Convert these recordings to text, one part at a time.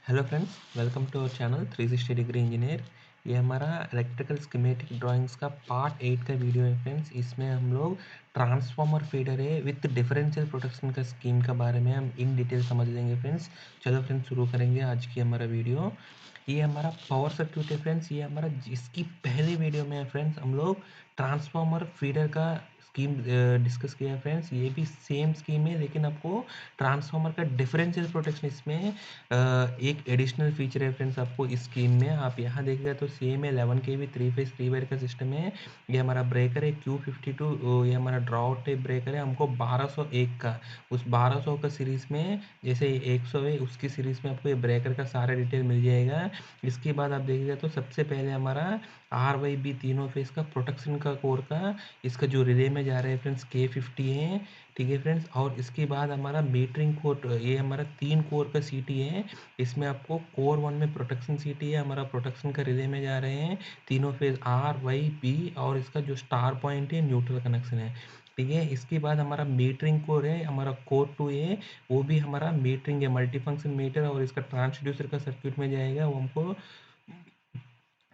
Hello friends, welcome to our channel 360 degree engineer. ये हमारा electrical schematic drawings का part 8 का वीडियो है फ्रेंड्स। इसमें हम लोग ट्रांसफार्मर फीडर है विथ डिफरेंशियल प्रोटेक्शन का स्कीम के बारे में हम इन डिटेल समझ लेंगे फ्रेंड्स। चलो फ्रेंड्स, शुरू करेंगे आज की हमारा वीडियो। ये हमारा पावर सर्किट है फ्रेंड्स। ये हमारा इसकी पहले वीडियो में है फ्रेंड्स, हम लोग ट्रांसफार्मर फीडर का स्कीम डिस्कस किया है फ्रेंड्स। ये भी सेम स्कीम है, लेकिन आपको ट्रांसफार्मर का डिफरेंशियल प्रोटेक्शन इसमें एक एडिशनल फीचर है फ्रेंड्स आपको इस स्कीम में। आप यहाँ देखिएगा तो सेम है, 11 kV 3 फेज 3 वायर का सिस्टम है। ये हमारा ब्रेकर है Q52, ये हमारा ड्रॉट टाइप ब्रेकर है। हमको 1201 का, उस 1200 का सीरीज़ में जैसे 100 है उसकी सीरीज़ में आपको ये ब्रेकर का सारा डिटेल मिल जाएगा। इसके बाद आप देखिएगा तो सबसे पहले हमारा RYB तीनों फेज का प्रोटेक्शन का कोर का इसका जो रिले में जा रहा है फ्रेंड्स K50 है। ठीक है फ्रेंड्स, और इसके बाद हमारा मीटरिंग कोर, ये हमारा 3 कोर का सीटी है। इसमें आपको कोर 1 में प्रोटेक्शन सीटी है, हमारा प्रोटेक्शन का रिले में जा रहे हैं तीनों फेज RYB, और इसका जो स्टार पॉइंट है न्यूट्रल कनेक्शन है। ठीक है, इसके बाद हमारा मीटरिंग कोर है, हमारा कोर 2 है, वो भी हमारा मीटरिंग है, मल्टीफंक्शन मीटर, और इसका ट्रांसड्यूसर का सर्किट में जाएगा। वो हमको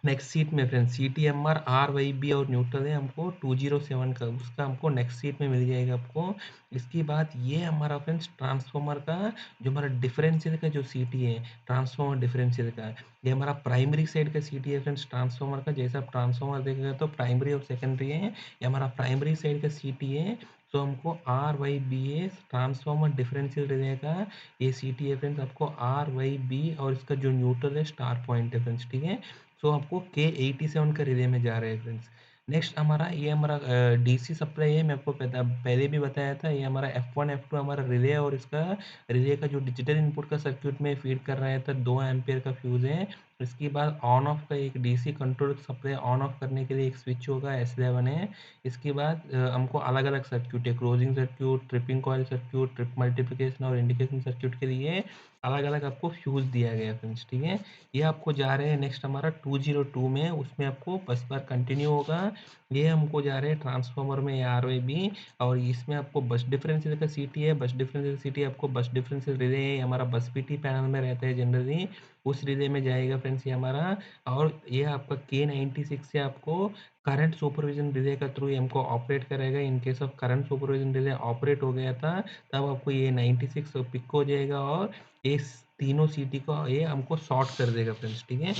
नेक्स्ट सीट में फ्रेंड्स CTMR RYB और न्यूट्रल है, हमको 207 का, उसका हमको नेक्स्ट सीट में मिल जाएगा आपको। इसके बाद ये हमारा फ्रेंड्स ट्रांसफार्मर का जो हमारा डिफरेंशियल का जो सीटी है, ट्रांसफार्मर डिफरेंशियल का, ये हमारा प्राइमरी साइड का सीटी है फ्रेंड्स ट्रांसफार्मर का। जैसे आप ट्रांसफार्मर देखेगा तो प्राइमरी और सेकेंडरी है, ये हमारा प्राइमरी साइड का सीटी है। तो हमको RYBA ट्रांसफार्मर डिफरेंशियल रहेगा, ये सीटी है फ्रेंड्स आपको RYB, और इसका जो न्यूट्रल है स्टार पॉइंट है फ्रेंड्स। ठीक है, सो आपको K87 का रिले में जा रहा है फ्रेंड्स। नेक्स्ट हमारा ये हमारा डीसी सप्लाई है, मैं आपको पहले भी बताया था। ये हमारा F1 F2 हमारा रिले है, और इसका रिले का जो डिजिटल इनपुट का सर्किट में फीड कर रहा है तो 2 एम्पियर का फ्यूज है। इसके बाद ऑन ऑफ का एक DC control supply on off करने के लिए एक स्विच होगा, S11 है। इसके बाद हमको अलग अलग सर्क्यूट है, closing circuit, tripping coil circuit, trip multiplication और इंडिकेशन सर्क्यूट के लिए अलग अलग आपको फ्यूज दिया गया है फ्रेंड्स। ठीक है, ये आपको जा रहे हैं नेक्स्ट हमारा 202 में, उसमें आपको बस बार कंटिन्यू होगा। ये हमको जा रहे हैं ट्रांसफार्मर में RYB, और इसमें आपको बस डिफरेंशियल का सीटी है। बस डिफरेंशियल सीटी आपको बस डिफरेंशियल रिले है, हमारा बस पीटी पैनल में रहता है जनरली, उस रिले में जाएगा फ्रेंड्स ये हमारा। और ये आपका K96 से आपको करंट सुपरविजन रिले का थ्रू हमको ऑपरेट करेगा। In case of current supervision relay operate हो गया था तब आपको ये 96 पिक हो जाएगा, और इस तीनों सीटी को ये हमको शॉर्ट कर देगा फ्रेंड्स। ठीक है,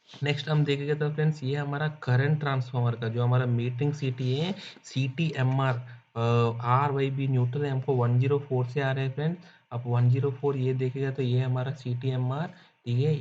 नेक्स्ट हम देखेंगे तो फ्रेंड्स ये हमारा करंट ट्रांसफार्मर का जो हमारा मीटरिंग सीटी है, CTMR RYB न्यूट्रल है, हमको 104 से आ रहे हैं फ्रेंड्स। अब 104 ये देखेगा तो ये हमारा CTMR। ठीक है,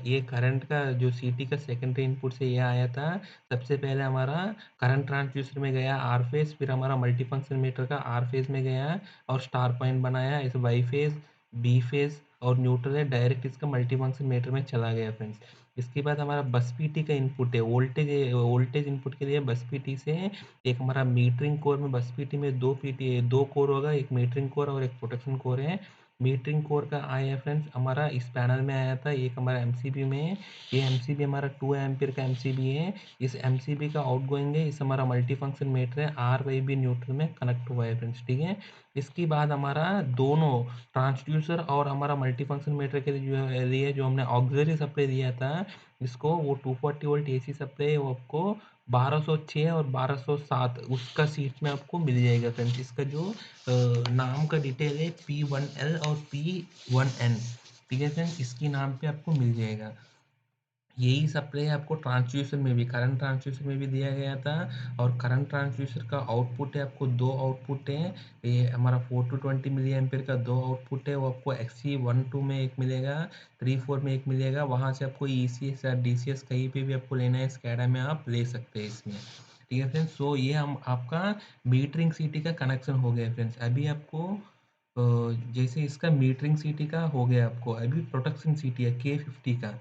ये करंट का जो सीटी का सेकेंडरी इनपुट से ये आया था। सबसे पहले हमारा करंट ट्रांसड्यूसर में गया आर फेज, फिर हमारा मल्टीफंक्शन मीटर का आर फेज में गया और स्टार पॉइंट बनाया, इस वाई फेज, बी फेज और न्यूट्रल है डायरेक्ट इसका मल्टीफंक्शन मीटर में चला गया फ्रेंड्स। इसके बाद हमारा बस पीटी का इनपुट है, वोल्टेज इनपुट के लिए बस पीटी से एक हमारा मीटरिंग कोर में, बस पीटी में दो कोर होगा, एक मीटरिंग कोर और एक प्रोटेक्शन कोर है। मीटरिंग कोर का आया फ्रेंड्स हमारा इस पैनल में आया था, एक हमारा एमसीबी में है। ये एमसीबी हमारा 2 एम्पियर का एमसीबी है। इस एमसीबी का आउट गोइंग है, इस हमारा मल्टीफंक्शन मीटर है RYB न्यूट्रल में कनेक्ट हुआ है फ्रेंड्स। ठीक है, इसके बाद हमारा दोनों ट्रांसड्यूसर और हमारा मल्टीफंक्शन मीटर के लिए जो हमने ऑक्सिलरी सप्लाई दिया था इसको, वो 240 वोल्ट AC सप्लाई, वो आपको 1206 और 1207 उसका सीट में आपको मिल जाएगा फ्रेंड्स। इसका जो नाम का डिटेल है P1L और P1N। ठीक है फ्रेंड्स, इसकी नाम पे आपको मिल जाएगा। यही सप्लाई आपको ट्रांसड्यूसर में भी, करंट ट्रांसड्यूसर में भी दिया गया था। और करंट ट्रांसड्यूसर का आउटपुट है, आपको दो आउटपुट हैं। ये हमारा 4 to 20 मिली एम्पेयर का दो आउटपुट है, वो आपको XC12 में एक मिलेगा, 3-4 में एक मिलेगा। वहाँ से आपको ECS या DCS कहीं पे भी आपको लेना है, स्कैडा में आप ले सकते हैं इसमें। ठीक है फ्रेंड्स, सो ये हम आपका मीटरिंग सीटी का कनेक्शन हो गया फ्रेंड्स। अभी आपको जैसे इसका मीटरिंग सीटी का हो गया, आपको अभी प्रोटेक्शन सीटी है K50 का।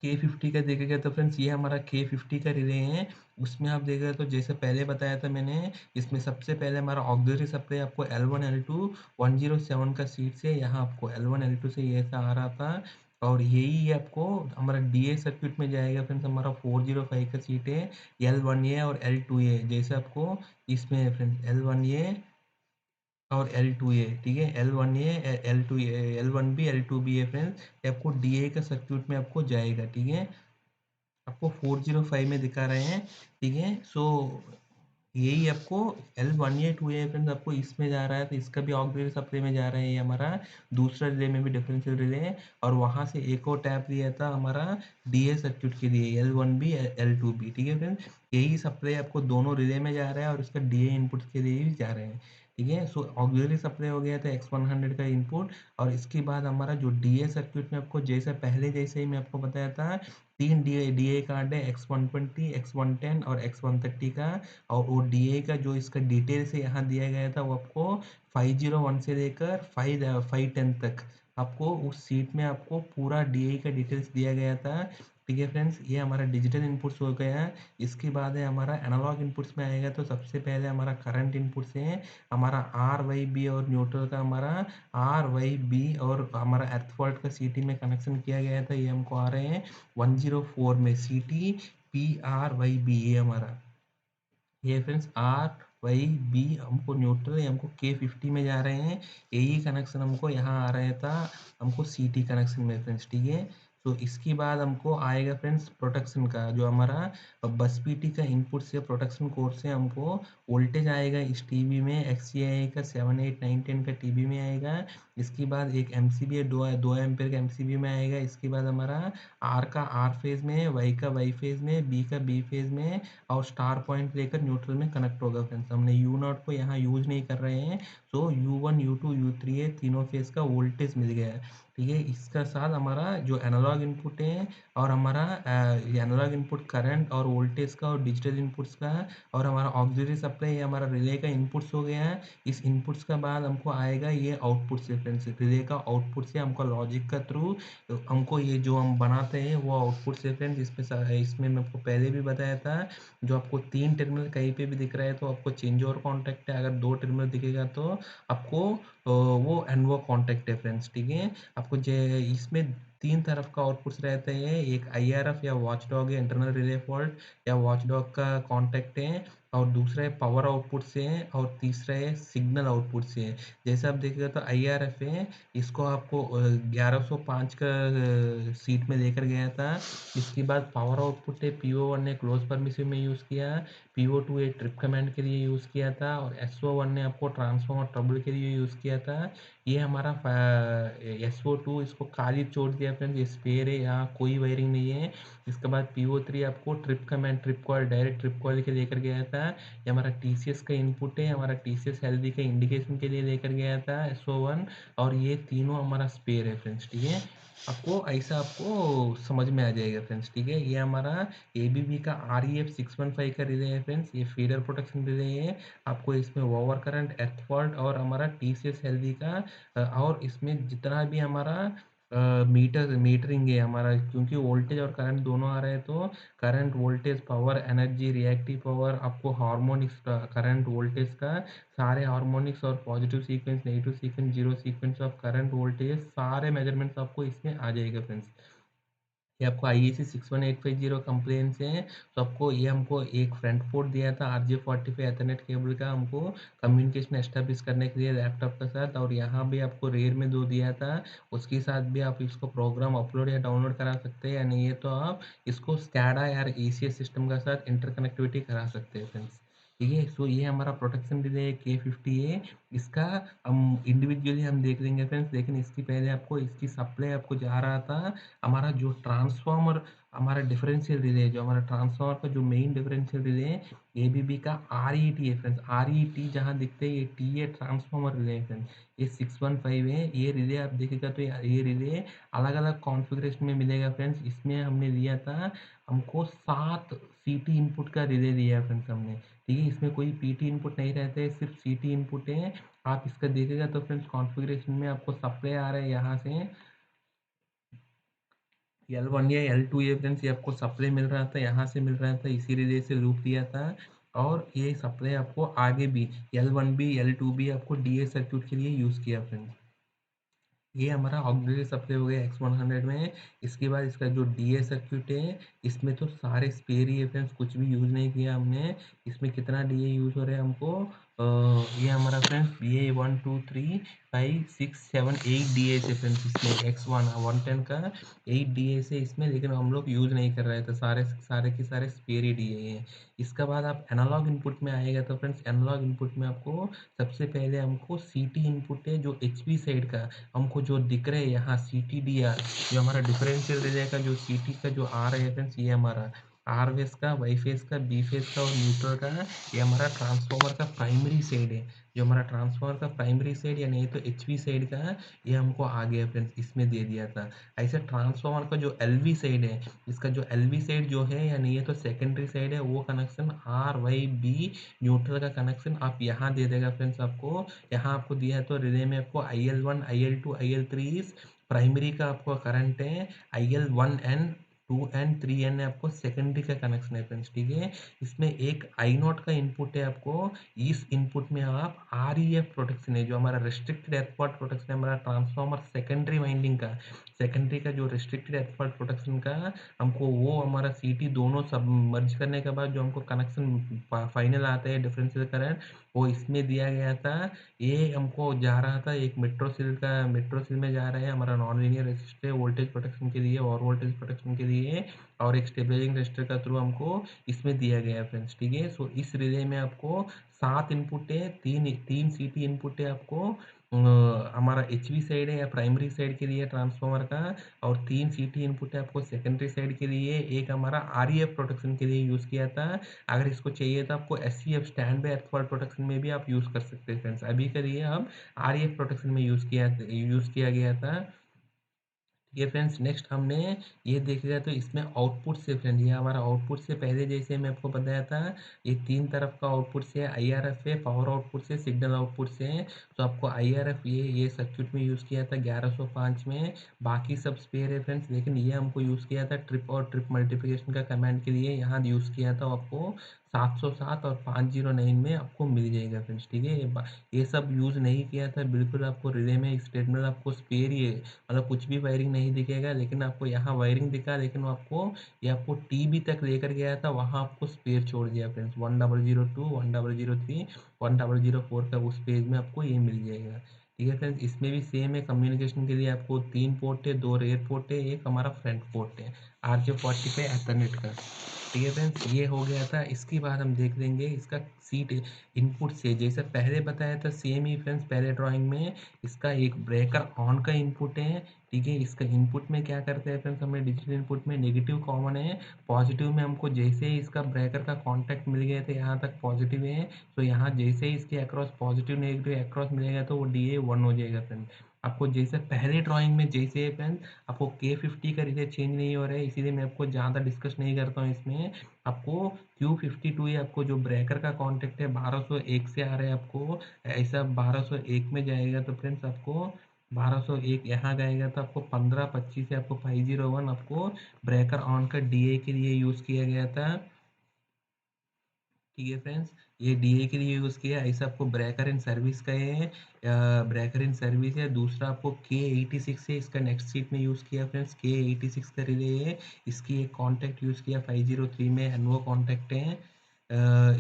K50 का देखेगा तो फ्रेंड्स ये हमारा K50 का रिले है। उसमें आप देखेगा तो जैसे पहले बताया था मैंने, इसमें सबसे पहले हमारा ऑक्सिलरी सप्लाई आपको L1 L2 107 का सीट से, यहाँ आपको L1 L2 से ये ऐसा आ रहा था। और यही आपको हमारा DA सर्किट में जाएगा फ्रेंड्स, हमारा 405 का सीट है, L1A और L2A। जैसे आपको इसमें है फ्रेंड्स L1A और L2A, ठीक है, L1A, L2A, L1B, L2B है फ्रेंड्स, ये आपको DA का सर्क्यूट में आपको जाएगा, ठीक है। आपको 405 में दिखा रहे हैं, ठीक है। सो यही आपको L1A 2A फ्रेंड्स आपको इसमें जा रहा है, तो इसका भी ऑक्सिलरी सप्लाई में जा रहा है, ये हमारा दूसरा रिले में भी डिफरेंशियल रिले है। और वहाँ से एक और टैप लिया था हमारा DA सर्क्यूट के लिए, L1B L2B, ठीक है फ्रेंड्स। यही सप्लाई आपको दोनों रिले में जा रहा है और इसका DA इनपुट के लिए भी जा रहे हैं, ठीक है। सो ऑक्सिलरी सप्लाई हो गया था X100 का इनपुट। और इसके बाद हमारा जो DA सर्क्यूट में आपको जैसा पहले जैसे ही मैं आपको बताया था, 3 DA कार्ड है, X120, X110 और X130 का। और वो DA का जो इसका डिटेल्स है यहाँ दिया गया था, वो आपको 501 से लेकर 510 तक आपको उस सीट में आपको पूरा DA का डिटेल्स दिया गया था, ठीक है फ्रेंड्स। ये हमारा डिजिटल इनपुट्स हो गया। इसके बाद है हमारा एनालॉग इनपुट्स में आएगा, तो सबसे पहले हमारा करंट इनपुट्स है, हमारा आर वाई बी और न्यूट्रल का हमारा आर वाई बी और हमारा अर्थ फॉल्ट का सीटी में कनेक्शन किया गया था, ये हमको आ रहे हैं 104 में, सीटी पी आर वाई बी, ये हमारा ये फ्रेंड्स आर वाई बी हमको न्यूट्रल, ये हमको K50 में जा रहे हैं। यही कनेक्शन हमको यहाँ आ रहा था हमको CT कनेक्शन में फ्रेंड्स, ठीक है। तो इसके बाद हमको आएगा फ्रेंड्स प्रोटेक्शन का, जो हमारा बस पीटी का इनपुट से प्रोटेक्शन कोड से हमको वोल्टेज आएगा इस टीवी में, XCI का 7 8 9 10 का टीवी में आएगा। इसके बाद एक MCB है, दो एम्पेयर का MCB में आएगा। इसके बाद हमारा आर का आर फेज में, वाई का वाई फेज में, बी का बी फेज में और स्टार पॉइंट लेकर न्यूट्रल में कनेक्ट होगा फ्रेंड्स। हमने यू नॉट को यहाँ यूज नहीं कर रहे हैं, तो U1 U2 U3 है, तीनों फेज का वोल्टेज मिल गया है, ठीक है। इसका साथ हमारा जो एनालॉग इनपुट है और हमारा एनालॉग इनपुट करंट और वोल्टेज का और डिजिटल इनपुट्स का और हमारा ऑक्सिलरी सप्लाई हमारा रिले का इनपुट्स हो गया है। इस इनपुट्स का बाद हमको आएगा ये आउटपुट से फ्रेंड्स, रिले का आउटपुट से हमको लॉजिक का थ्रू हमको ये जो हम बनाते हैं वो आउटपुट से फ्रेंड्स। इसमें मैं आपको पहले भी बताया था, जो आपको 3 टर्मिनल कहीं पे भी दिख रहा है तो आपको चेंज ओवर कॉन्टैक्ट है, अगर 2 टर्मिनल दिखेगा तो आपको वो एनवो कॉन्टैक्ट है फ्रेंड्स, ठीक है। आपको इसमें 3 तरफ का आउटपुट्स रहते हैं, एक IRF या वॉचडॉग है, इंटरनल रिले फॉल्ट या वॉचडॉग का कॉन्टैक्ट है, और दूसरा है पावर आउटपुट से है, और तीसरा है सिग्नल आउटपुट से है। जैसे आप देखिएगा तो IRF है, इसको आपको 1105 का सीट में लेकर गया था। इसके बाद पावर आउटपुट है, PO1 ने क्लोज परमिशन में यूज़ किया, PO2 एक ट्रिप कमांड के लिए यूज़ किया था, और SO1 ने आपको ट्रांसफॉर्मर ट्रबल के लिए यूज़ किया था। ये हमारा SO2 इसको खाली छोड़ दिया फ्रेंड्स, ये स्पेयर है, यहाँ कोई वायरिंग नहीं है। इसके बाद PO3 आपको trip command trip call direct trip call के लेकर गया था। ये हमारा TCS का इनपुट है, हमारा TCS हेल्दी का इंडिकेशन के लिए लेकर गया था SO1। और ये तीनों हमारा स्पेयर है फ्रेंड्स, ठीक है। आपको ऐसा आपको समझ में आ जाएगा फ्रेंड्स, ठीक है। ये हमारा ABB का REF 615 का रिले है फ्रेंड्स, ये फीडर प्रोटेक्शन रिले है। आपको इसमें ओवर करंट, एर्थ फॉल्ट और हमारा TCS हेल्दी का और इसमें जितना भी हमारा मीटरिंग है हमारा, क्योंकि वोल्टेज और करंट दोनों आ रहे हैं, तो current, voltage, power, energy, reactive power, आपको हार्मोनिक्स का करंट वोल्टेज का सारे हार्मोनिक्स और positive sequence, negative sequence, zero sequence of current voltage, सारे मेजरमेंट्स आपको इसमें आ जाएगा फ्रेंड्स। ये आपको IEC 61850 कंप्लेंट्स हैं। तो आपको ये हमको एक फ्रंट पोर्ट दिया था RJ45 एथरनेट केबल का, हमको कम्युनिकेशन एस्टेब्लिश करने के लिए लैपटॉप के साथ, और यहाँ भी आपको रेयर में 2 दिया था। उसके साथ भी आप इसको प्रोग्राम अपलोड या डाउनलोड करा सकते हैं, या नहीं है तो आप इसको स्कैडा या ACS सिस्टम के साथ इंटरकनेक्टिविटी करा सकते हैं फ्रेंड्स, ठीक है। सो ये हमारा प्रोटेक्शन डिले K50 है। इसका हम इंडिविजुअली हम देख लेंगे फ्रेंड्स, लेकिन इसकी पहले आपको इसकी सप्लाई आपको जा रहा था हमारा जो ट्रांसफॉर्मर, हमारा डिफरेंशियल रिले, जो हमारा ट्रांसफॉर्मर का जो मेन डिफरेंशियल रिले है ABB का RET है फ्रेंड्स। RET जहाँ दिखते हैं ये T है, ट्रांसफॉर्मर रिले है फ्रेंड्स। ये 615 है, ये रिले आप देखिएगा तो ये रिले अलग अलग कॉन्फ़िगरेशन में मिलेगा फ्रेंड्स। इसमें हमने लिया था, हमको 7 CT इनपुट का रिले दिया है फ्रेंड्स हमने, ठीक है। इसमें कोई PT इनपुट नहीं रहते हैं, सिर्फ CT इनपुट है। आप इसका देखिएगा तो फ्रेंड्स कॉन्फ़िगरेशन में आपको सप्लाई आ रहा है यहाँ से L1 या L2 ये फ्रेंड्स, ये आपको सप्लाई मिल रहा था, यहाँ से मिल रहा था, इसी रिले से लूप दिया था। और ये सप्लाई आपको आगे भी L1B L2B आपको DA सर्क्यूट के लिए यूज़ किया फ्रेंड्स। ये हमारा ऑक्सिलरी सप्लाई हो गया X100 में। इसके बाद इसका जो DA सर्क्यूट है, इसमें तो सारे स्पेयर ही है फ्रेंड्स, कुछ भी यूज़ नहीं किया हमने। इसमें कितना DA यूज़ हो रहा है हमको ये हमारा फ्रेंड्स ये 1 2 3 5 6 7 8 डी एस है फ्रेंड्स, इसमें X1 110 का 8 डी एस है इसमें, लेकिन हम लोग यूज़ नहीं कर रहे थे, सारे सारे के सारे स्पेयर ही डी हैं। इसका बाद आप एनालॉग इनपुट में आएगा तो फ्रेंड्स एनालॉग इनपुट में आपको सबसे पहले हमको सी टी इनपुट है जो एच पी साइड का, हमको जो दिख रहा है यहाँ सी टी डी आर, जो हमारा डिफरेंशियल रिले का जो सी टी का जो आर है फ्रेंड्स, ये हमारा आर फेस का, वाई फेस का, बी फेस का और न्यूट्रल का, ये हमारा ट्रांसफार्मर का प्राइमरी साइड है। जो हमारा ट्रांसफार्मर का प्राइमरी साइड या नहीं तो एचवी साइड का है, ये हमको आ गया फ्रेंड्स, इसमें दे दिया था। ऐसे ट्रांसफार्मर का जो एलवी साइड है, इसका जो एलवी साइड जो है या नहीं है तो सेकेंडरी साइड है, वो connection R Y B neutral का कनेक्शन आप यहाँ दे देगा फ्रेंड्स आपको। यहाँ आपको दिया है तो रिले में आपको IL1 IL2 IL3 प्राइमरी का आपको करंट है, IL1N 2N 3N है आपको सेकेंडरी का कनेक्शन है फ्रेंड्स, ठीक है। इसमें एक आई नॉट का इनपुट है आपको, इस इनपुट में आप REF प्रोटेक्शन है, जो हमारा रिस्ट्रिक्टेड एर्थ प्रोटेक्शन है हमारा ट्रांसफार्मर सेकेंडरी वाइंडिंग का, सेकेंडरी का जो रिस्ट्रिक्टेड एर्थ प्रोटेक्शन का हमको, वो हमारा CT दोनों सब मर्ज करने के बाद जो हमको कनेक्शन फाइनल आता है डिफरेंशियल करंट, वो इसमें दिया गया था। ये हमको जा रहा था एक मेट्रो सेल में जा रहा है हमारा non linear resistor voltage protection के लिए और वोल्टेज प्रोटेक्शन के लिए, और एक स्टेबलाइजिंग रेजिस्टर का थ्रू हमको इसमें दिया गया है फ्रेंड्स, ठीक है। सो इस रिले में आपको 7 इनपुट है, तीन तीन CT इनपुट है आपको, हमारा HV साइड है या प्राइमरी साइड के लिए ट्रांसफार्मर का, और 3 CT इनपुट है आपको सेकेंडरी साइड के लिए, एक हमारा REF प्रोटेक्शन के लिए यूज़ किया था। अगर इसको चाहिए तो आपको SCF stand by earth protection में भी आप यूज़ कर सकते हैं फ्रेंड्स। अभी के लिए हम REF प्रोटेक्शन में यूज़ किया गया था। ये फ्रेंड्स नेक्स्ट हमने ये देखेगा तो इसमें आउटपुट से फ्रेंड, ये हमारा आउटपुट से पहले जैसे मैं आपको बताया था, ये तीन तरफ का आउटपुट से IRF है, पावर आउटपुट से, सिग्नल आउटपुट से है। तो आपको IRF ये सर्किट में यूज़ किया था 1105 में, बाकी सब स्पेयर है फ्रेंड्स, लेकिन ये हमको यूज़ किया था ट्रिप और ट्रिप मल्टीप्लिकेशन का कमांड के लिए, यहाँ यूज़ किया था आपको 707 और 509 में आपको मिल जाएगा फ्रेंड्स, ठीक है। ये सब यूज़ नहीं किया था बिल्कुल, आपको रिले में स्टेटमेंट आपको स्पेयर ही है, मतलब कुछ भी वायरिंग नहीं दिखेगा, लेकिन आपको यहाँ वायरिंग दिखा, लेकिन आपको ये आपको TB तक लेकर गया था, वहाँ आपको स्पेयर छोड़ दिया फ्रेंड्स, 1002 1003 1004 का उस पेज में आपको ये मिल जाएगा, ठीक है फ्रेंड्स। इसमें भी सेम है, कम्युनिकेशन के लिए आपको 3 पोर्ट है, 2 रेयर पोर्ट है, एक हमारा फ्रंट पोर्ट है RJ45 एथरनेट का, ठीक है फ्रेंड्स। ये हो गया था। इसके बाद हम देख लेंगे इसका सीट इनपुट से, जैसे पहले बताया था सेम ही फ्रेंड्स, पहले ड्राइंग में इसका एक ब्रेकर ऑन का इनपुट है, ठीक है। इसका इनपुट में क्या करते हैं फ्रेंड्स, हमें डिजिटल इनपुट में नेगेटिव कॉमन है, पॉजिटिव में हमको जैसे ही इसका ब्रेकर का कांटेक्ट मिल गया था यहाँ तक पॉजिटिव है, तो यहाँ जैसे ही इसके अक्रॉस पॉजिटिव नेगेटिव अक्रॉस मिलेगा तो वो DA 1 हो जाएगा फ्रेंड्स। आपको जैसे पहले ड्राइंग में जैसे है फ्रेंड्स, आपको K50 का रिले चेंज नहीं हो रहा है, इसीलिए मैं आपको ज़्यादा डिस्कस नहीं करता हूँ इसमें। आपको Q52 है, आपको जो ब्रेकर का कांटेक्ट है 1201 से आ रहा है आपको, ऐसा 1201 में जाएगा तो फ्रेंड्स आपको 1201 यहाँ जाएगा तो आपको 1525 से आपको 501 आपको ब्रेकर ऑन का DA के लिए यूज़ किया गया था, ठीक है फ्रेंड्स। ये DA के लिए यूज़ किया, ऐसा आपको ब्रेकर इन सर्विस का है, ब्रेकर इन सर्विस है। दूसरा आपको K86 है, इसका नेक्स्ट सीट में यूज़ किया फ्रेंड्स, K86 का रिले है, इसकी एक कॉन्टैक्ट यूज़ किया 503 में, एनओ कॉन्टैक्ट है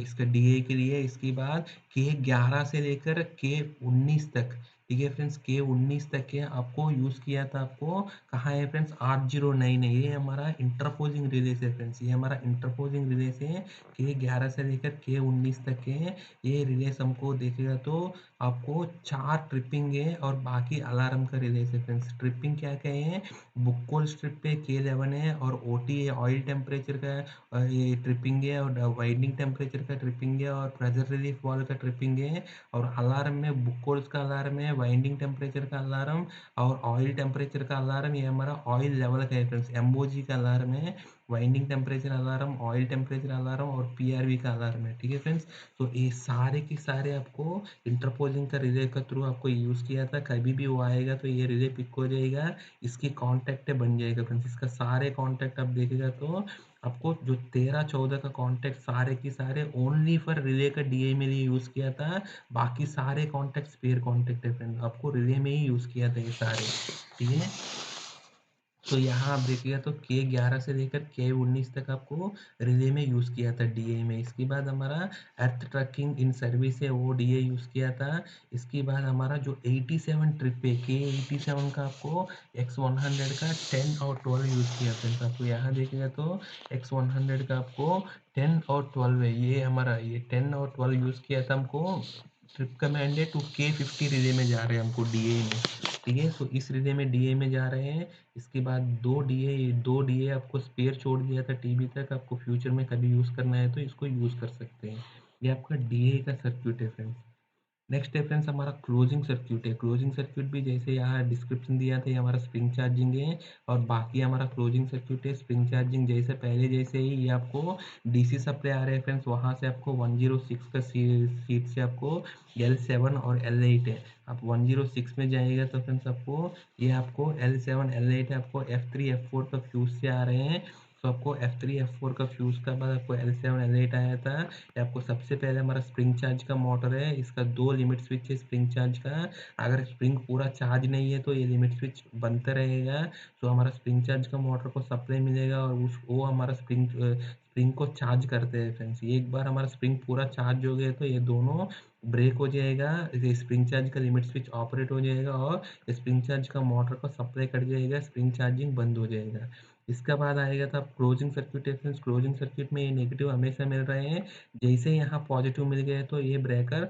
इसका DA के लिए। इसके बाद K11 से लेकर K19 तक, ठीक है फ्रेंड्स, K19 तक के आपको यूज़ किया था, आपको कहाँ है फ्रेंड्स 809 है, ये हमारा इंटरपोजिंग रिले से फ्रेंड्स, ये हमारा इंटरपोजिंग रिले से K11 से लेकर K19 तक के हैं। ये रिलेस हमको देखेगा तो आपको 4 ट्रिपिंग है और बाकी अलार्म का रिलेस है फ्रेंड्स। ट्रिपिंग क्या क्या है, बुक्कोल स्ट्रिप पे K11 है, और OT है, ऑयल टेम्परेचर का ये ट्रिपिंग है, और वाइडनिंग टेम्परेचर का ट्रिपिंग है, और प्रेशर रिलीफ वाल्व का ट्रिपिंग है, और अलार्म में बुक्कोल्स का अलार्म है, वाइंडिंग टेम्परेचर का अलार्म और ऑयल टेम्परेचर का अलार्म, ये हमारा ऑयल लेवल का है फ्रेंड्स, MOG का अलार्म है, winding temperature alarm, oil temperature alarm और PRV का अलार्म है, ठीक है फ्रेंड्स। तो ये सारे के सारे आपको इंटरपोजिंग का रिले के थ्रू आपको यूज़ किया था, कभी भी वो आएगा तो ये रिले पिक हो जाएगा, इसकी कॉन्टैक्ट बन जाएगा फ्रेंड्स। इसका सारे कॉन्टैक्ट आप देखेगा तो आपको जो 13-14 का कॉन्टैक्ट सारे के सारे ओनली फॉर रिले का DA में लिए यूज़ किया था, बाकी सारे कॉन्टैक्ट स्पेयर कॉन्टैक्ट है फ्रेंड्स, आपको रिले में ही यूज़ किया था ये सारे, ठीक है। तो यहाँ आप देखिएगा तो K11 से लेकर K19 तक आपको रिले में यूज़ किया था डीए में। इसके बाद हमारा अर्थ ट्रैकिंग इन सर्विस है वो डीए यूज़ किया था। इसके बाद हमारा जो 87 ट्रिप है K87 का आपको X100 का 10 और 12 यूज़ किया फ्रेंड्स। आपको यहाँ देखिएगा तो X100 का आपको 10 और 12 है। ये हमारा ये 10 और 12 यूज़ किया था हमको ट्रिप कमांड है टू K50 रिले में जा रहे हैं हमको डीए में। ठीक है, तो इस रिले में डीए में जा रहे हैं। इसके बाद 2 डीए आपको स्पेयर छोड़ दिया था टीबी तक। आपको फ्यूचर में कभी यूज़ करना है तो इसको यूज़ कर सकते हैं। ये आपका डीए का सर्किट है फ्रेंड्स। नेक्स्ट है फ्रेंड्स हमारा क्लोजिंग सर्किट है। क्लोजिंग सर्किट भी जैसे यहाँ डिस्क्रिप्शन दिया था, ये हमारा स्प्रिंग चार्जिंग है और बाकी हमारा क्लोजिंग सर्किट है स्प्रिंग चार्जिंग जैसे पहले जैसे ही। ये आपको डीसी सप्लाई आ रहा है फ्रेंड्स, वहाँ से आपको 106 का सीट से आपको L7 और L8 है। आप 106 में जाइएगा तो फ्रेंड्स आपको ये आपको L7 L8 है, आपको F3 F4 का फ्यूज से आ रहे हैं। तो आपको F3 F4 का फ्यूज का बाद आपको L7 L8 आया था। ये आपको सबसे पहले हमारा स्प्रिंग चार्ज का मोटर है, इसका 2 लिमिट स्विच है स्प्रिंग चार्ज का। अगर स्प्रिंग पूरा चार्ज नहीं है तो ये लिमिट स्विच बनता रहेगा। तो हमारा स्प्रिंग चार्ज का मोटर को सप्लाई मिलेगा और उस वो हमारा स्प्रिंग को चार्ज करते हैं फ्रेंड्स। एक बार हमारा स्प्रिंग पूरा चार्ज हो गया तो ये दोनों ब्रेक हो जाएगा, ये स्प्रिंग चार्ज का लिमिट स्विच ऑपरेट हो जाएगा और स्प्रिंग चार्ज का मोटर को सप्लाई कट जाएगा, स्प्रिंग चार्जिंग बंद हो जाएगा। इसका बाद आएगा था क्लोजिंग सर्किट है फ्रेंड्स। क्लोजिंग सर्किट में ये नेगेटिव हमेशा मिल रहे हैं, जैसे यहाँ पॉजिटिव मिल गया तो ये ब्रेकर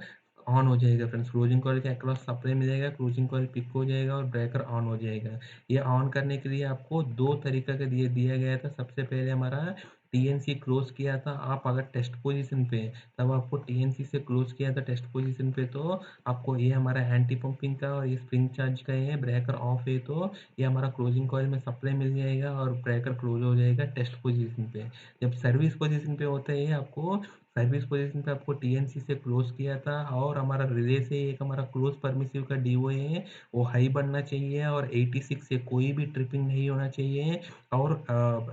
ऑन हो जाएगा फ्रेंड्स। क्लोजिंग कॉइल के अक्रॉस सप्लाई मिलेगा, क्लोजिंग कॉइल पिक हो जाएगा और ब्रेकर ऑन हो जाएगा। ये ऑन करने के लिए आपको 2 तरीका का दिया गया था। सबसे पहले हमारा टीएनसी क्लोज किया था। आप अगर टेस्ट पोजीशन पे तब आपको टीएनसी से क्लोज किया था टेस्ट पोजीशन पे तो आपको ये हमारा एंटी पंपिंग का और ये स्प्रिंग चार्ज का है, ब्रेकर ऑफ है तो ये हमारा क्लोजिंग कॉइल में सप्लाई मिल जाएगा और ब्रेकर क्लोज हो जाएगा टेस्ट पोजीशन पे। जब सर्विस पोजीशन पे होता है आपको सर्विस पोजीशन पे आपको टीएनसी से क्लोज किया था और हमारा रिले से एक हमारा क्लोज परमिसिव का डीओए है वो हाई बनना चाहिए और 86 से कोई भी ट्रिपिंग नहीं होना चाहिए। और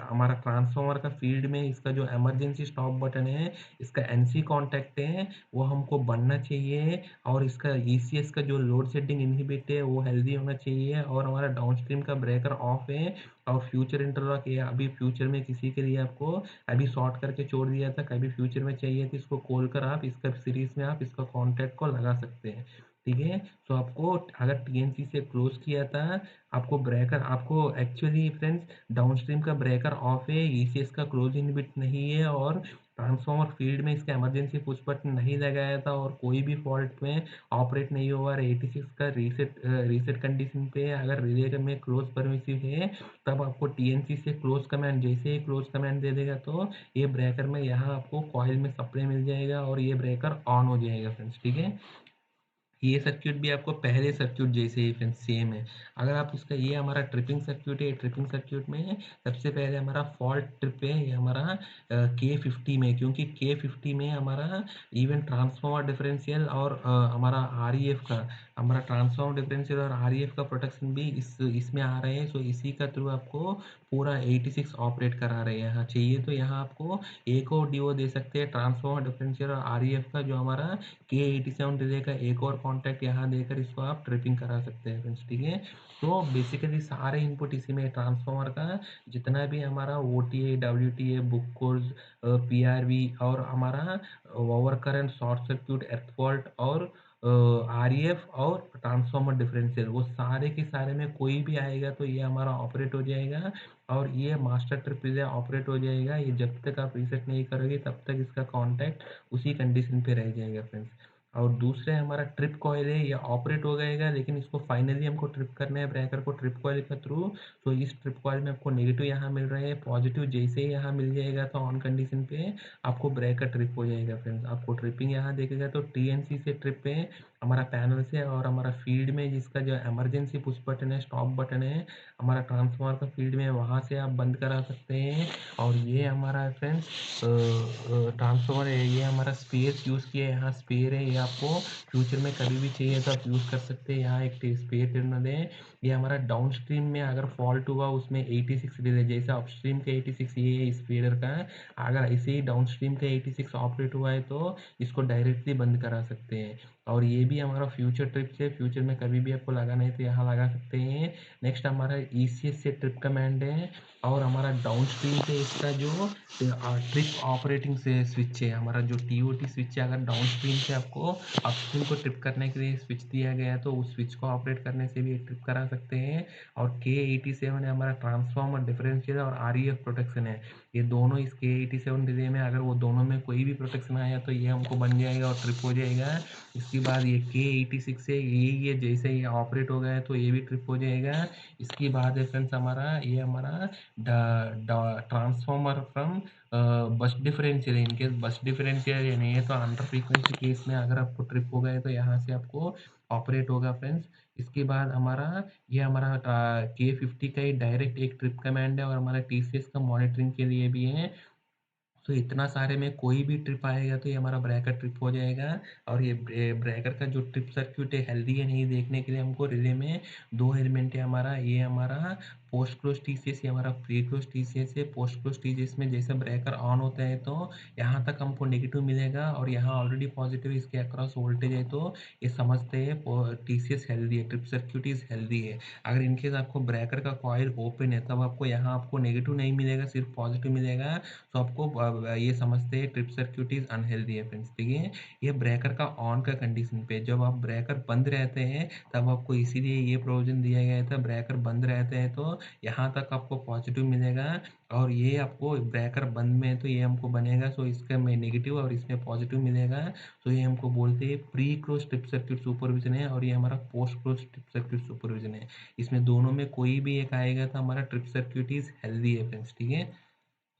हमारा ट्रांसफार्मर का फील्ड में इसका जो इमरजेंसी स्टॉप बटन है, इसका एनसी कॉन्टैक्ट है वो हमको बनना चाहिए और इसका ईसीएस का जो लोड सेटिंग इनहिबिट है वो हेल्दी होना चाहिए और हमारा डाउनस्ट्रीम का ब्रेकर ऑफ है और फ्यूचर इंटरलॉक ये अभी फ्यूचर में किसी के लिए आपको अभी शॉर्ट करके छोड़ दिया था, कभी फ्यूचर में चाहिए तो इसको खोल कर आप इसका सीरीज में आप इसका कॉन्टैक्ट को लगा सकते हैं। ठीक है, तो आपको अगर टीएनसी से क्लोज किया था आपको ब्रेकर आपको एक्चुअली फ्रेंड्स डाउनस्ट्रीम का ब्रेकर ऑफ है, ईसीएस का क्लोज इनहिबिट नहीं है और ट्रांसफार्मर फील्ड में इसका इमरजेंसी पुश बटन नहीं लगाया था और कोई भी फॉल्ट में ऑपरेट नहीं हुआ। 86 का रीसेट कंडीशन पे अगर रिले में क्लोज परमिसिव है तब आपको टीएनसी से क्लोज कमांड जैसे ही क्लोज कमांड दे देगा तो ये ब्रेकर में यहाँ आपको कॉइल में सप्लाई मिल जाएगा और ये ब्रेकर ऑन हो जाएगा फ्रेंड्स। ठीक है, ये सर्किट भी आपको पहले सर्किट जैसे ही फ्रेंड्स सेम है। अगर आप इसका ये हमारा ट्रिपिंग सर्किट है, ट्रिपिंग सर्किट में सबसे पहले हमारा फॉल्ट ट्रिप है ये हमारा K50 में, क्योंकि K50 में हमारा इवन ट्रांसफार्मर डिफरेंशियल और हमारा आरईएफ का हमारा ट्रांसफार्मर डिफरेंशियल और आरईएफ का प्रोटेक्शन भी इसमें आ रहे हैं। सो इसी का थ्रू आपको पूरा 86 ऑपरेट करा रहे हैं। यहाँ चाहिए तो यहाँ आपको एक और डीओ दे सकते हैं ट्रांसफार्मर डिफरेंशियल और आरईएफ का, जो हमारा K87 रिले का एक और कॉन्टैक्ट यहाँ देकर इसको आप ट्रिपिंग करा सकते हैं फ्रेंड्स। ठीक है, तो बेसिकली सारे इनपुट इसी में ट्रांसफार्मर का जितना भी हमारा OTA WTA Buchholz PRV और हमारा over current short circuit earth fault और आरईएफ और ट्रांसफार्मर डिफरेंशियल वो सारे के सारे में कोई भी आएगा तो ये हमारा ऑपरेट हो जाएगा और ये मास्टर ट्रिप रिले ऑपरेट हो जाएगा। ये जब तक आप रीसेट नहीं करोगे तब तक इसका कॉन्टैक्ट उसी कंडीशन पे रह जाएगा फ्रेंड्स। और दूसरे हमारा ट्रिप कॉइल है ये ऑपरेट हो जाएगा, लेकिन इसको फाइनली हमको ट्रिप करना है ब्रेकर को ट्रिप कॉइल के थ्रू। तो इस ट्रिप कॉइल में आपको नेगेटिव यहाँ मिल रहे हैं, पॉजिटिव जैसे ही यहाँ मिल जाएगा तो ऑन कंडीशन पे आपको ब्रेकर ट्रिप हो जाएगा फ्रेंड्स। आपको ट्रिपिंग यहाँ देखेगा तो टीएनसी से ट्रिप पे हमारा पैनल से और हमारा फील्ड में जिसका जो इमरजेंसी पुश बटन है स्टॉप बटन है हमारा ट्रांसफार्मर का फील्ड में वहाँ से आप बंद करा सकते हैं। और ये हमारा फ्रेंड्स ट्रांसफार्मर है, ये हमारा स्पेयर यूज़ किया है, यहाँ स्पेयर है, ये आपको फ्यूचर में कभी भी चाहिए तो आप यूज़ कर सकते हैं। यहाँ एक स्पेयर टर्मिनल है। ये हमारा डाउन स्ट्रीम में अगर फॉल्ट हुआ उसमें 86 रिले जैसे अपस्ट्रीम का 86 ये है स्पेयर का, अगर ऐसे ही डाउन स्ट्रीम का 86 ऑपरेट हुआ है तो इसको डायरेक्टली बंद करा सकते हैं। और ये भी हमारा फ्यूचर ट्रिप से, फ्यूचर में कभी भी आपको लगाना है तो यहाँ लगा सकते हैं। नेक्स्ट हमारा ईसीएस से ट्रिप कमांड है, और हमारा डाउन स्ट्रीम से इसका जो ट्रिप ऑपरेटिंग से स्विच है, हमारा जो टीओटी स्विच है, अगर डाउन स्ट्रीम से आपको अपस्ट्रीम को ट्रिप करने के लिए स्विच दिया गया है तो उस स्विच को ऑपरेट करने से भी ट्रिप करा सकते हैं। और K87 है हमारा ट्रांसफॉर्मर डिफरेंशियल और आरईएफ प्रोटेक्शन है। ये दोनों इस K87 रिले में अगर वो दोनों में कोई भी प्रोटेक्शन आया तो ये हमको बन जाएगा और ट्रिप हो जाएगा। इसके बाद ये K86 है, ये जैसे ये ऑपरेट हो गया तो ये भी ट्रिप हो जाएगा। इसके बाद है फ्रेंड्स हमारा ये हमारा ट्रांसफॉर्मर फ्रॉम बस डिफरेंशियल, इनकेस बस डिफरेंशियल नहीं है तो अंडर फ्रीक्वेंसी केस में अगर आपको ट्रिप हो गए तो यहाँ से आपको ऑपरेट होगा फ्रेंड्स। इसके बाद हमारा ये हमारा K50 का ही डायरेक्ट एक ट्रिप कमांड है, और हमारा TCS का मॉनिटरिंग के लिए भी है। तो इतना सारे में कोई भी ट्रिप आएगा तो ये हमारा ब्रेकर ट्रिप हो जाएगा। और ये ब्रेकर का जो ट्रिप सर्क्यूट है हेल्दी है नहीं देखने के लिए हमको रिले में दो एलिमेंट है हमारा, ये हमारा पोस्ट क्लोज टीसीएस, ये हमारा प्री क्लोज टीसीएस है। पोस्ट क्लोज टीसीएस में जैसे ब्रेकर ऑन होता है तो यहाँ तक हमको नेगेटिव मिलेगा, और यहाँ ऑलरेडी पॉजिटिव इसके अक्रॉस वोल्टेज है, तो ये समझते हैं टीसीएस हेल्दी है, ट्रिप सर्क्यूट इज हेल्दी है। अगर इनकेस आपको ब्रेकर का कॉइल ओपन है तब आपको यहाँ आपको नेगेटिव नहीं मिलेगा, सिर्फ पॉजिटिव मिलेगा। तो आपको ये समझते हैं ट्रिप सर्क्यूट इज अनहेल्दी है फ्रेंड्स, ठीक है। ये ब्रेकर का ऑन का कंडीशन पे, जब आप ब्रेकर बंद रहते हैं तब आपको इसीलिए ये प्रोविजन दिया गया था, ब्रेकर बंद रहते हैं तो यहाँ तक आपको पॉजिटिव मिलेगा, और ये आपको ब्रेकर बंद में है तो ये हमको बनेगा, सो इसका में नेगेटिव और इसमें पॉजिटिव मिलेगा। तो ये हमको बोलते हैं pre close trip circuit supervision है, और ये हमारा post close trip circuit supervision है। इसमें दोनों में कोई भी एक आएगा तो हमारा ट्रिप सर्क्यूट इज हेल्दी है फ्रेंड्स, ठीक है।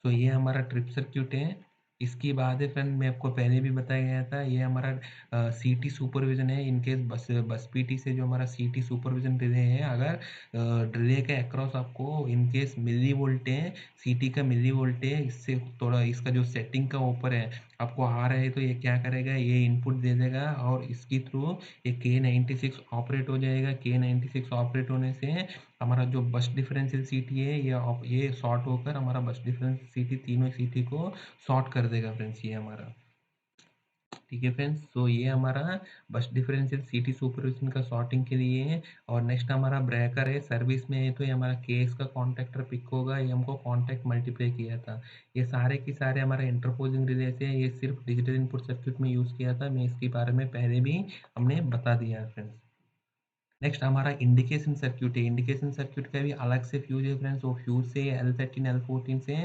तो ये हमारा ट्रिप सर्क्यूट है। इसकी बाद है फ्रेंड, मैं आपको पहले भी बताया गया था, ये हमारा सीटी सुपरविजन है। इनकेस बस पीटी से जो हमारा सीटी सुपरविजन रिले है, अगर रिले के अक्रॉस आपको इनकेस मिली वोल्ट है, सीटी का मिली वोल्ट है, इससे थोड़ा इसका जो सेटिंग का ऊपर है आपको आ रहा है तो ये क्या करेगा, ये इनपुट दे देगा और इसकी थ्रू ये K96 ऑपरेट हो जाएगा। K96 ऑपरेट होने से हमारा जो बस डिफरेंशियल सीटी है ये शॉर्ट होकर हमारा बस डिफरेंशियल सीटी तीनों सीटी को शॉर्ट कर देगा फ्रेंड्स, ये हमारा, ठीक है फ्रेंड्स। तो ये हमारा बस डिफरेंशियल सीटी सुपरविजन का शॉर्टिंग के लिए है। और नेक्स्ट हमारा ब्रेकर है, सर्विस में है तो ये हमारा केस का कॉन्टेक्टर पिक होगा, ये हमको कॉन्टेक्ट मल्टीप्लाई किया था। ये सारे के सारे हमारे इंटरपोजिंग रिले से ये सिर्फ डिजिटल इनपुट सर्किट में यूज़ किया था, मैं इसके बारे में पहले भी हमने बता दिया है फ्रेंड्स। नेक्स्ट हमारा इंडिकेशन सर्क्यूट है। इंडिकेशन सर्क्यूट का भी अलग से फ्यूज है फ्रेंड्स, वो फ्यूज से L13 L14 से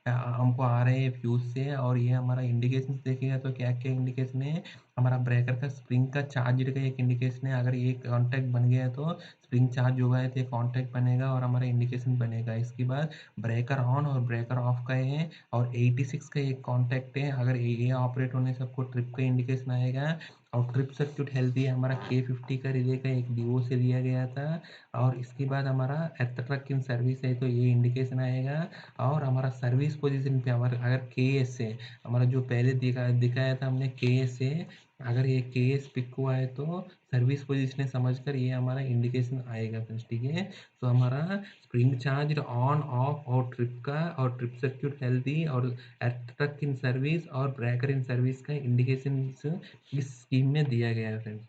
हमको आ रहे हैं फ्यूज से। और ये हमारा इंडिकेशन देखेगा तो क्या क्या इंडिकेशन है, हमारा ब्रेकर का स्प्रिंग का चार्ज का एक इंडिकेशन है, अगर ये कॉन्टैक्ट बन गया है तो स्प्रिंग चार्ज होगा है तो ये कॉन्टैक्ट बनेगा और हमारा इंडिकेशन बनेगा। इसके बाद ब्रेकर ऑन और ब्रेकर ऑफ का है, और 86 का एक कॉन्टैक्ट है, अगर ये ऑपरेट होने से आपको ट्रिप का इंडिकेशन आएगा। और ट्रिप सर्क्यूट हेल्दी है, हमारा K50 का रिले का एक डीओ से दिया गया था। और इसके बाद हमारा एट ट्रक इन सर्विस है तो ये इंडिकेशन आएगा। और हमारा सर्विस पोजीशन पे हमारा अगर KS है, हमारा जो पहले दिखाया था हमने KS है, अगर ये KS पिक हुआ है तो सर्विस पोजीशन समझकर ये हमारा इंडिकेशन आएगा फ्रेंड्स, ठीक है। तो हमारा स्प्रिंग चार्ज ऑन ऑफ और ट्रिप का और ट्रिप सर्क्यूट हेल्दी और एट ट्रक इन सर्विस और ब्रेकर इन सर्विस का इंडिकेशन इस स्कीम में दिया गया है फ्रेंड्स।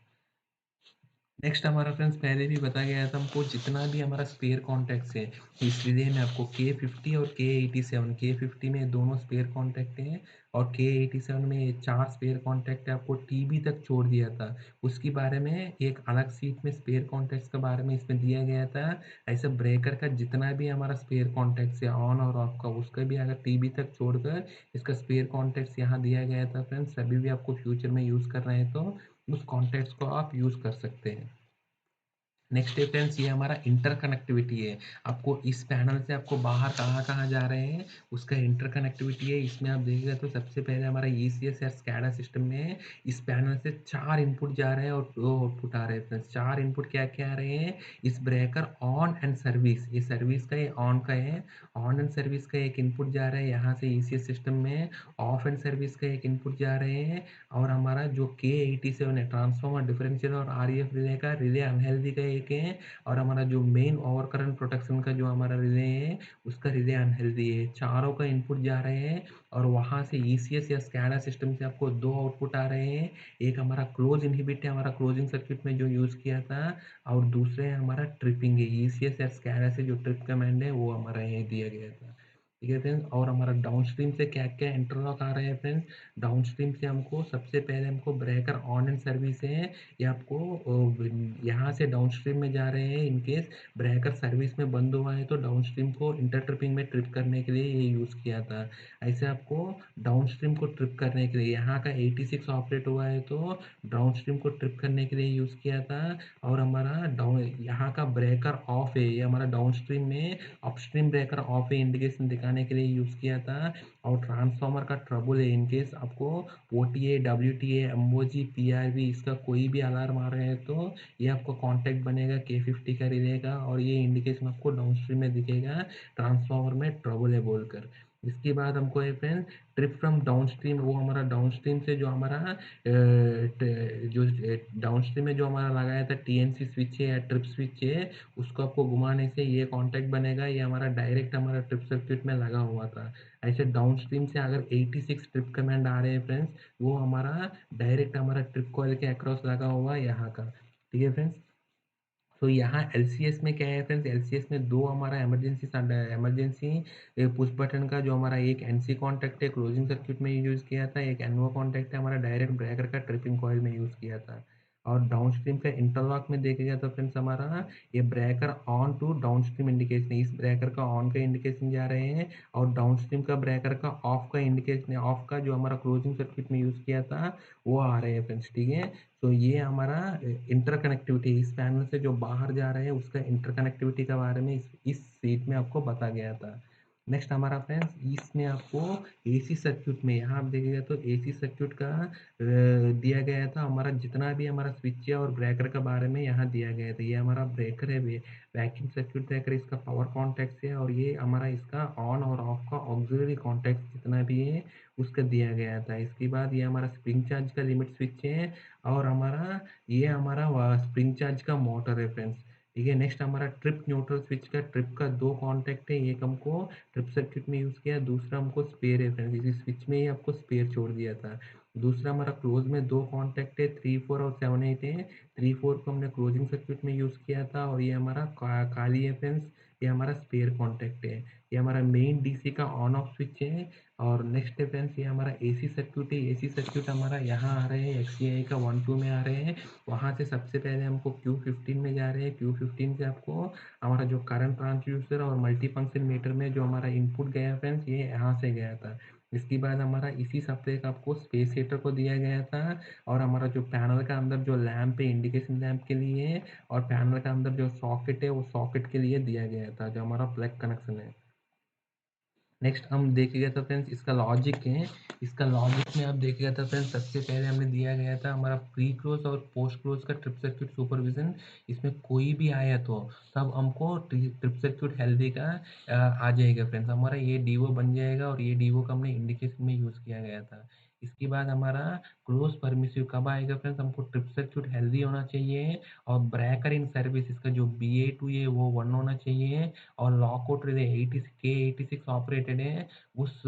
नेक्स्ट हमारा फ्रेंड्स पहले भी बताया गया था हमको, जितना भी हमारा स्पेयर कॉन्टैक्ट्स है इसलिए मैं आपको K50 और K87, K50 में दोनों स्पेयर कॉन्टैक्ट हैं और K87 में ये 4 स्पेयर कॉन्टैक्ट है, आपको TB तक छोड़ दिया था। उसके बारे में एक अलग सीट में स्पेयर कॉन्टैक्ट्स के बारे में इसमें दिया गया था। ऐसे ब्रेकर का जितना भी हमारा स्पेयर कॉन्टैक्ट्स है ऑन और ऑफ का, उसका भी अगर TB तक छोड़कर इसका स्पेयर कॉन्टैक्ट्स यहाँ दिया गया था फ्रेंड्स। सभी भी आपको फ्यूचर में यूज़ कर रहे हैं तो उस कॉन्टैक्ट्स को आप यूज़ कर सकते हैं। नेक्स्ट है फ्रेंड्स, ये हमारा इंटरकनेक्टिविटी है। आपको इस पैनल से आपको बाहर कहाँ-कहाँ जा रहे हैं उसका इंटरकनेक्टिविटी है। इसमें आप देखिएगा तो सबसे पहले हमारा ईसीएस या स्कैडा सिस्टम में इस पैनल से 4 इनपुट जा रहे हैं और 2 आउटपुट आ रहे हैं फ्रेंड्स। 4 इनपुट क्या-क्या आ रहे हैं, इस ब्रेकर ऑन एंड सर्विस, ये सर्विस का ये ऑन का है। ऑन एंड सर्विस का एक इनपुट जा रहा है यहाँ से ईसीएस सिस्टम में, ऑफ एंड सर्विस का एक इनपुट जा रहे हैं। और हमारा जो K87 है ट्रांसफॉर्मर डिफरेंशियल और आरईएफ रिले का रिले अनहेल्दी का एक है, और हमारा जो मेन ओवर करंट प्रोटेक्शन का जो हमारा रिले है उसका रिले अनहेल्दी है। चारों का इनपुट जा रहे हैं और वहाँ से ईसीएस या स्कैडा सिस्टम से आपको दो आउटपुट आ रहे हैं। एक हमारा क्लोज इनहिबिट है, हमारा क्लोजिंग सर्किट में जो यूज़ किया था, और दूसरे है हमारा ट्रिपिंग है। ईसीएस या स्कैडा से जो ट्रिप कमांड है वो हमारा यही दिया गया था। ठीक है फ्रेंड्स, और हमारा डाउनस्ट्रीम से क्या क्या इंटरलॉक आ रहे हैं फ्रेंड्स। डाउनस्ट्रीम से हमको सबसे पहले हमको ब्रेकर ऑन एंड सर्विस है, ये आपको यहाँ से डाउनस्ट्रीम में जा रहे हैं। इन केस ब्रेकर सर्विस में बंद हुआ है तो डाउनस्ट्रीम को इंटर ट्रिपिंग में ट्रिप करने के लिए ये यूज़ किया था। ऐसे आपको डाउनस्ट्रीम को ट्रिप करने के लिए यहाँ का 86 ऑपरेट हुआ है तो डाउनस्ट्रीम को ट्रिप करने के लिए यूज़ किया था। और हमारा डाउन यहाँ का ब्रेकर ऑफ है, ये हमारा डाउनस्ट्रीम में अपस्ट्रीम ब्रेकर ऑफ है इंडिकेशन दिखाने के लिए यूज़ किया था। और ट्रांसफार्मर का ट्रबल है, इन केस आपको ओटीए, डब्ल्यूटीए, एमओजी, पीआरवी इसका कोई भी अलार्म आ रहा है तो ये आपको कॉन्टैक्ट बनेगा K50 का रिले का, और ये इंडिकेशन आपको डाउनस्ट्रीम में दिखेगा ट्रांसफार्मर में ट्रबल है बोलकर। इसके बाद हमको है फ्रेंड ट्रिप फ्रॉम डाउनस्ट्रीम, वो हमारा डाउनस्ट्रीम से जो हमारा जो डाउनस्ट्रीम में जो हमारा लगाया था टीएनसी स्विच है या ट्रिप स्विच है, उसको आपको घुमाने से ये कॉन्टैक्ट बनेगा, ये हमारा डायरेक्ट हमारा ट्रिप सर्किट में लगा हुआ था। ऐसे डाउनस्ट्रीम से अगर 86 ट्रिप कमांड आ रहे हैं फ्रेंड्स, वो हमारा डायरेक्ट हमारा ट्रिप कॉइल के अक्रॉस लगा हुआ यहाँ का। ठीक है फ्रेंड्स, तो यहाँ एलसीएस में क्या है फ्रेंड्स, एलसीएस में दो हमारा इमरजेंसी पुश बटन का जो हमारा एक एनसी कॉन्टैक्ट है क्लोजिंग सर्किट में यूज़ किया था, एक एनओ कॉन्टैक्ट है हमारा डायरेक्ट ब्रेकर का ट्रिपिंग कॉइल में यूज़ किया था। और डाउनस्ट्रीम का इंटरलॉक में देखेगा तो फ्रेंड्स हमारा ये breaker on to downstream indication है, इस ब्रेकर का ऑन का इंडिकेशन जा रहे हैं, और डाउनस्ट्रीम का ब्रेकर का ऑफ का इंडिकेशन है, ऑफ का जो हमारा क्लोजिंग सर्किट में यूज़ किया था वो आ रहे हैं फ्रेंड्स। ठीक है, तो ये हमारा इंटरकनेक्टिविटी इस पैनल से जो बाहर जा रहे हैं उसका इंटरकनेक्टिविटी के बारे में इस सीट में आपको बता गया था। नेक्स्ट हमारा फ्रेंड्स इसमें आपको एसी सर्किट में यहाँ आप देखिएगा तो एसी सर्किट का दिया गया था, हमारा जितना भी हमारा स्विच है और ब्रेकर के बारे में यहाँ दिया गया था। ये हमारा ब्रेकर है, वैक्यूम सर्किट ब्रेकर, इसका पावर कॉन्टैक्ट है, और ये हमारा इसका ऑन और ऑफ का ऑक्सिलरी कॉन्टैक्ट जितना भी है उसका दिया गया था। इसके बाद ये हमारा स्प्रिंग चार्ज का लिमिट स्विच है, और हमारा ये हमारा स्प्रिंग चार्ज का मोटर है फ्रेंड्स। ठीक है, नेक्स्ट हमारा ट्रिप न्यूट्रल स्विच का ट्रिप का दो कॉन्टैक्ट है, एक हमको ट्रिप सर्किट में यूज़ किया, दूसरा हमको स्पेयर है फ्रेंड्स, इसी स्विच में ही आपको स्पेयर छोड़ दिया था। दूसरा हमारा क्लोज में दो कॉन्टैक्ट है, 3 4 और 7 8 है। 3 4 को हमने क्लोजिंग सर्किट में यूज़ किया था, और ये हमारा काली है फ्रेंड्स, ये हमारा स्पेयर कॉन्टैक्ट है। ये हमारा मेन डीसी का ऑन ऑफ स्विच है। और नेक्स्ट है फ्रेंड्स ये हमारा एसी सर्किट है, एसी सर्किट हमारा यहाँ आ रहे हैं XCI का 1 2 में आ रहे हैं। वहाँ से सबसे पहले हमको Q15 में जा रहे हैं, Q15 से आपको हमारा जो करंट ट्रांसड्यूसर और मल्टी फंक्शन मीटर में जो हमारा इनपुट गया फ्रेंड्स ये यहाँ से गया था। इसके बाद हमारा इसी सप्लाई का आपको स्पेस हीटर को दिया गया था, और हमारा जो पैनल का अंदर जो लैंप है इंडिकेशन लैंप के लिए, और पैनल का अंदर जो सॉकेट है वो सॉकेट के लिए दिया गया था जो हमारा प्लग कनेक्शन है। नेक्स्ट हम देखेगा तो फ्रेंड्स इसका लॉजिक है, इसका लॉजिक में आप देखिएगा तो फ्रेंड्स सबसे पहले हमने दिया गया था हमारा प्री क्लोज और पोस्ट क्लोज का ट्रिप सर्किट सुपरविजन। इसमें कोई भी आया तो तब हमको ट्रिप सर्किट हेल्दी का आ जाएगा फ्रेंड्स, हमारा ये डीओ बन जाएगा, और ये डीओ का हमने इंडिकेशन में यूज़ किया गया था। इसके बाद हमारा क्लोज परमिसिव कब आएगा फ्रेंड्स, हमको ट्रिप सर्किट हेल्दी होना चाहिए, और ब्रेकर इन सर्विस इसका जो BA2 है वो 1 होना चाहिए, और लॉकआउट रिले 86 ऑपरेटेड है, उस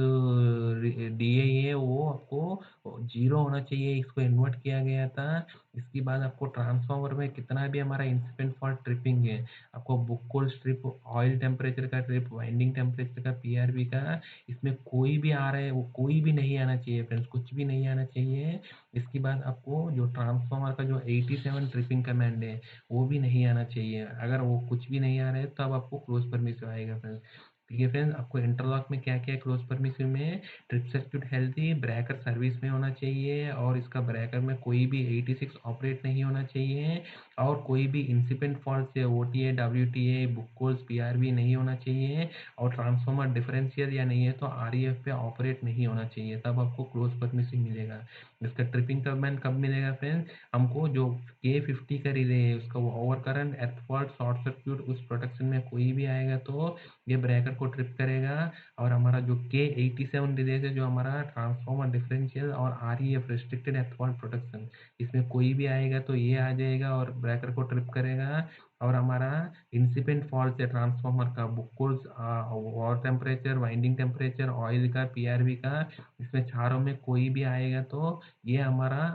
DA है वो आपको 0 होना चाहिए, इसको इन्वर्ट किया गया था। इसके बाद आपको ट्रांसफार्मर में कितना भी हमारा इंसिडेंट फॉल्ट ट्रिपिंग है, आपको बुक कोल स्ट्रिप, ऑयल टेम्परेचर का ट्रिप, वाइंडिंग टेम्परेचर का, PRV का, इसमें कोई भी आ रहा है वो कोई भी नहीं आना चाहिए फ्रेंड्स, कुछ भी नहीं आना चाहिए। इसके बाद आपको जो ट्रांसफार्मर का जो 87 ट्रिपिंग कमांड है वो भी नहीं आना चाहिए, अगर वो कुछ भी नहीं आ रहा है तब आपको क्लोज परमिसिव आएगा फ्रेंड्स। ठीक है फ्रेंड्स, आपको इंटरलॉक में क्या क्या है क्लोज परमिसिव में, trip circuit healthy, breaker service में होना चाहिए, और इसका ब्रेकर में कोई भी 86 ऑपरेट नहीं होना चाहिए, और कोई भी इंसिपेंट फॉल्ट से OTA, WTA, Buchholz, PRV नहीं होना चाहिए, और ट्रांसफार्मर डिफरेंशियल या नहीं है तो REF पे ऑपरेट नहीं होना चाहिए, तब आपको क्लोज परमिसिव मिलेगा। इसका ट्रिपिंग कमांड कब मिलेगा फ्रेंड्स, हमको जो K50 का रिले है उसका वो over current, earth fault, short circuit उस प्रोटेक्शन में कोई भी आएगा तो ये ब्रेकर को ट्रिप करेगा। और हमारा जो K87 रिले है जो हमारा ट्रांसफार्मर डिफरेंशियल और REF restricted earth fault protection, इसमें कोई भी आएगा तो ये आ जाएगा और ब्रेकर को ट्रिप करेगा। और हमारा इंसिपेंट फॉल्ट है ट्रांसफार्मर का, Buchholz water temperature, winding temperature, oil का, पीआरवी का, इसमें चारों में कोई भी आएगा तो ये हमारा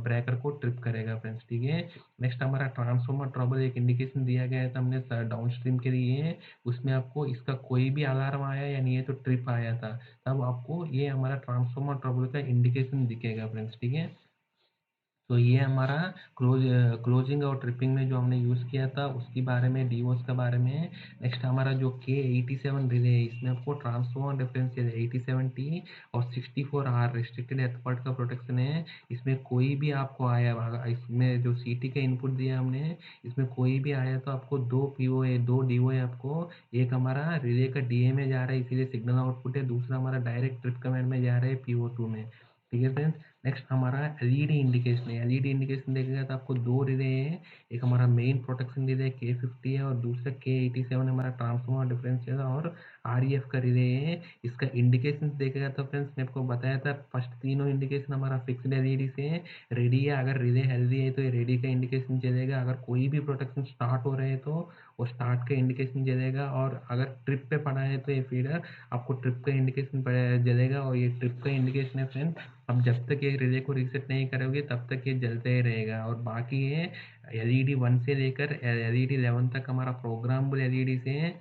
ब्रेकर को ट्रिप करेगा फ्रेंड्स, ठीक है। नेक्स्ट हमारा ट्रांसफार्मर ट्रबल एक इंडिकेशन दिया गया था हमने डाउन स्ट्रीम के लिए, उसमें आपको इसका कोई भी अलार्म आया या नहीं है तो ट्रिप आया था, तब आपको ये हमारा ट्रांसफार्मर ट्रबल का इंडिकेशन दिखेगा फ्रेंड्स, ठीक है। तो ये हमारा क्लोजिंग और ट्रिपिंग में जो हमने यूज़ किया था उसके बारे में, डीओस के बारे में। नेक्स्ट हमारा जो K87 रिले है, इसमें आपको ट्रांसफॉर्मर डिफरेंशियल 87T और 64R रिस्ट्रिक्टेड एर्थ फॉल्ट का प्रोटेक्शन है। इसमें कोई भी आपको आया, इसमें जो सीटी का इनपुट दिया हमने, इसमें कोई भी आया तो आपको दो पीओए, दो डीओए आपको, एक हमारा रिले का डीए में जा रहा है इसीलिए सिग्नल आउटपुट है, दूसरा हमारा डायरेक्ट ट्रिप कमांड में जा रहा है PO2 में, ठीक है फ्रेंड्स। नेक्स्ट हमारा एलईडी इंडिकेशन है, एलईडी इंडिकेशन देखिएगा तो आपको दो रिले हैं, एक हमारा मेन प्रोटेक्शन रिले K50 है और दूसरा K87 हमारा ट्रांसफार्मर डिफरेंशियल और आरईएफ का रिले है। इसका इंडिकेशन देखेगा तो फ्रेंड्स मैं आपको बताया था, फर्स्ट तीनों इंडिकेशन हमारा फिक्स्ड एलईडी से है, रेडी है, अगर रिले हेल्दी है तो ये रेडी का इंडिकेशन चलेगा, अगर कोई भी प्रोटेक्शन स्टार्ट हो रहे हैं तो वो स्टार्ट का इंडिकेशन जलेगा, और अगर ट्रिप पे पड़ा है तो ये फीडर आपको ट्रिप का इंडिकेशन जलेगा, और ये ट्रिप का इंडिकेशन है फ्रेंड, अब जब तक ये रिले को रीसेट नहीं करोगे तब तक ये जलते ही रहेगा। और बाकी ये एलईडी 1 से लेकर एलईडी 11 तक हमारा प्रोग्रामेबल एलईडी से है।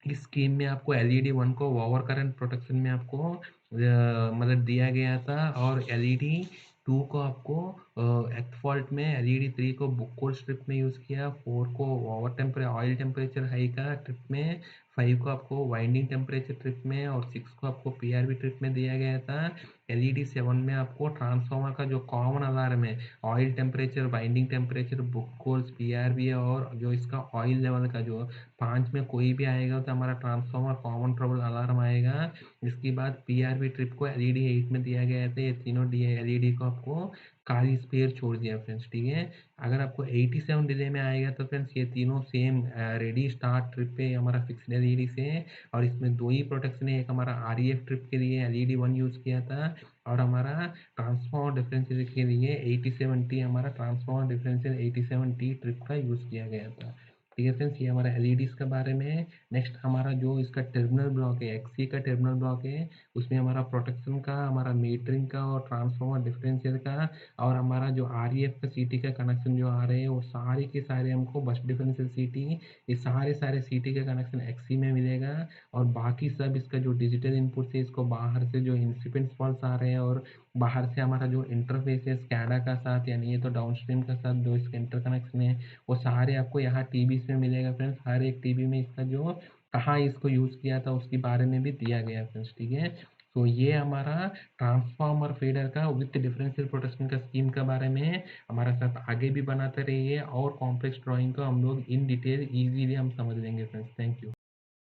इस स्कीम में आपको एलईडी 1 को ओवर करंट प्रोटेक्शन में आपको मतलब दिया गया था, और एलईडी 2 को आपको एक्ट फॉल्ट में, एलईडी 3 को बुक स्ट्रिप में यूज़ किया, 4 को ओवर ऑयल टेम्परेचर हाई का ट्रिप में, 5 को आपको वाइंडिंग टेम्परेचर ट्रिप में, और 6 को आपको पीआरवी ट्रिप में दिया गया था। एलईडी 7 में आपको ट्रांसफार्मर का जो कॉमन अलार्म है, oil temperature, winding temperature, Buchholz, PRV, और जो इसका ऑयल लेवल का जो 5 में कोई भी आएगा तो हमारा ट्रांसफार्मर कॉमन ट्रबल अलार्म आएगा। इसके बाद पीआरवी ट्रिप को एलईडी 8 में दिया गया था, ये तीनों डी एलईडी को आपको काली स्पेयर छोड़ दिया फ्रेंड्स, ठीक है। अगर आपको 87 डिले में आएगा तो फ्रेंड्स ये तीनों सेम रेडी स्टार्ट ट्रिप पे हमारा फिक्स्ड एलईडी से है, और इसमें दो ही प्रोटेक्शन है, एक हमारा आरईएफ ट्रिप के लिए एलईडी 1 यूज़ किया था, और हमारा ट्रांसफार्मर डिफरेंशियल के लिए 87T, हमारा ट्रांसफार्मर डिफरेंशियल 87T ट्रिप का यूज़ किया गया था, ठीक है फ्रेंड्स। ये हमारा एलईडीज के बारे में है। नेक्स्ट हमारा जो इसका टर्मिनल ब्लॉक है, एक्सी का टर्मिनल ब्लॉक है, उसमें हमारा प्रोटेक्शन का, हमारा मीटरिंग का और ट्रांसफार्मर डिफरेंशियल का, और हमारा जो आरईएफ का सीटी का कनेक्शन जो आ रहे हैं वो सारे के सारे हमको बस डिफरेंशियल सीटी, ये सारे सारे सीटी का कनेक्शन एक्सी में मिलेगा, और बाकी सब इसका जो डिजिटल इनपुट है, इसको बाहर से जो इंसिपेंट फॉल्स आ रहे हैं, और बाहर से हमारा जो इंटरफेस है स्कैडा का साथ, यानी ये तो डाउनस्ट्रीम का साथ जो इसका इंटरकनेक्शन है, वो सारे आपको यहाँ टीबीज में मिलेगा फ्रेंड्स। हर एक टीबी में इसका जो कहाँ इसको यूज़ किया था उसके बारे में भी दिया गया फ्रेंड्स, ठीक है। तो ये हमारा ट्रांसफार्मर फीडर का विथ डिफरेंशियल प्रोटेक्शन का स्कीम के बारे में है। हमारा साथ आगे भी बनाते रहिए, और कॉम्प्लेक्स ड्राइंग को हम लोग इन डिटेल इजीली हम समझ लेंगे फ्रेंड्स। Thank you.